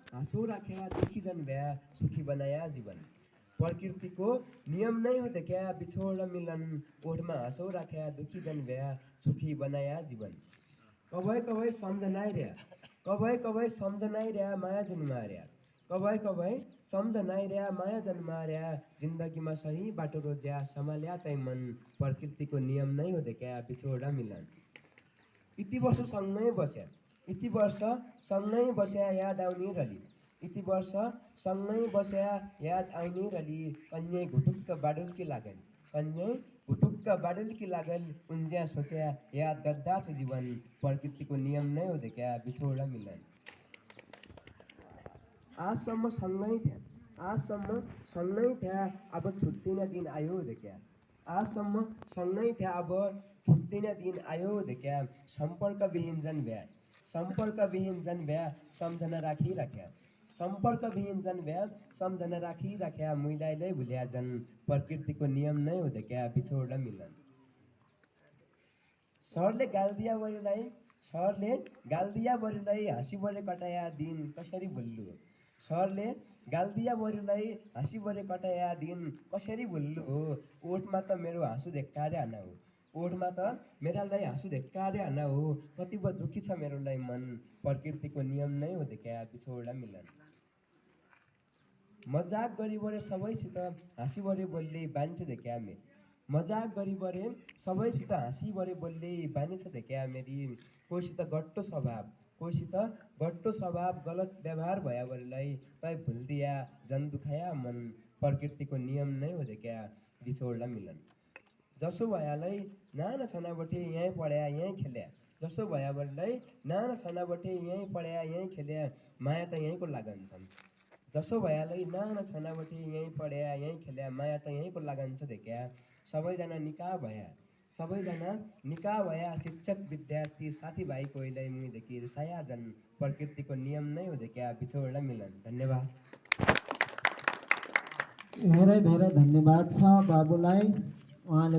हाँसो राख्या दुखी जन भ्या सुखी बनाया जीवन। प्रकृतिको नियम नै हो क्या बिछोड मिलन, ओठमा हाँसो राख्या दुखी जन भ्या सुखी बनाया जीवन। कभै कभै सम्झनाइ र्या, कभै कभै सम्झनाइ र्या माया जन्मार्या, कभै कभै सम्झनाइ र्या माया जन्मार्या, जिन्दगीमा सही बाटो रोज्या सम्हाल्या तै मन, प्रकृतिको नियम नै हो क्या बिछोड मिलन। यति वर्ष सँगै बस्या, यति वर्ष सँगै बस्या याद आउने रली, यति वर्ष सँगै बस्या याद आउने रली, कन्यै घुटुक्क बाडुल्की लागल, कन्यै घुटुक्क बाडुल्की लागल, उन्ज्या सोच्या याद गद्दा छ जीवन, प्रकृतिको नियम नै हो क्या बिछोड मिलन। आजसम्म सँगै थिया, आजसम्म सँगै थिया, अब छुट्टिने दिन आयो क्या, आजसम्म सँगै थिया अब छुट्टिने दिन आयो क्या, सम्पर्कविहीन जन भ्या, सम्पर्कविहीन जन भ्या सम्झना राखिराख्या, सम्पर्कविहीन जन भ्या सम्झना राखिराख्या, मुइलाइलाई भुल्या जन, प्रकृतिको नियम नै हो क्या बिछोड मिलन। सरले गाल्दिया बरुलाई, सरले गाल्दिया बरुलाई हाँसी बरे कटाया दिन कसरी भुल्लु, सरले गाल्दिया बरुलाई हाँसी बरे कटाया दिन कसरी भुल्लु हो, ओठमा त मेरो हाँसु धेक्कारे हाना हो, ओठमा त मेरालाई हाँसु धेक्कारे हाना हो, कति पो दुखी छ मेरोलाई मन, प्रकृतिको नियम नै हो क्या बिछोड मिलन। मजाक गरी बरे सबैसित हाँसी बरे बोल्ने बानी छ क्या मे, मजाक गरी बरे सबैसित हाँसी बरे बोल्ने बानी छ क्या मेरी, कोहीसित गट्टो स्वभाव, कोहीसित गट्टो स्वभाव गलत व्यवहार भया बरेलाई तै भुल्दिया जन दुखाया मन, प्रकृतिको नियम नै हो क्या बिछोड मिलन। जसो भयालाई नाना छनाबटे यहीँ पढ्या यहीँ खेल्या, जसो भया बरेलाई नाना छनाबटे यहीँ पढ्या यहीँ खेल्या, माया त यहीँको लागन छन्, जसो भयालाई नाना छनाबटे यहीँ पढ्या यहीँ खेल्या, माया त यहीँको लागन छ क्या, सबैजना निकाह भया, सबैजना निकाह भया, शिक्षक विद्यार्थी साथीभाइ कोहीलाई मुइदेखि रिसाया जन, प्रकृतिको नियम नै हो क्या बिछोड मिलन। धन्यवाद। धेरै धेरै धन्यवाद छ बाबुलाई, उहाँले